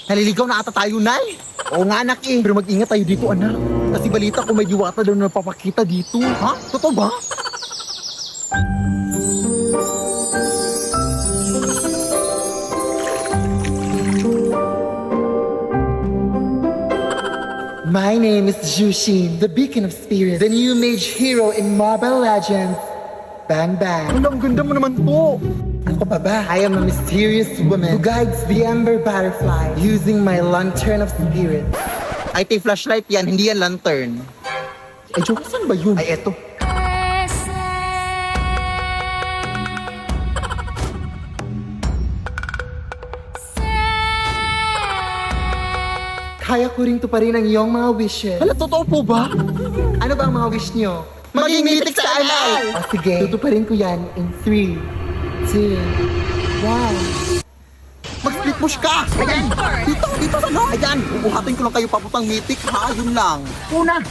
Naliligaw na ata tayo, Nay. Oo nga, anak eh. Pero mag-ingat tayo dito, anak. Kasi balita ko may diwata daw na napapakita dito. Ha? Totoo ba? My name is Jushin, the beacon of spirits, the new mage hero in Mobile Legends. Bang bang. Ang ganda mo naman po. Ako pa ba? I am a mysterious woman who guides the ember butterfly using my lantern of spirit. Ay, tay flashlight yan, hindi yan lantern. Ay, joke, saan ba yun? Ay, eto. Kaya ko rin tuparin ang iyong mga wishes. Hala, totoo po ba? Ano ba ang mga wish niyo? Maging mythic sa anal! O sige, tutuparin ko yan in 3, 2, 1. Mag-split push ka! Ayan! Dito sa no! Ayan! Ubuhatin ko lang kayo papuntang mythic ha, yun lang. Una!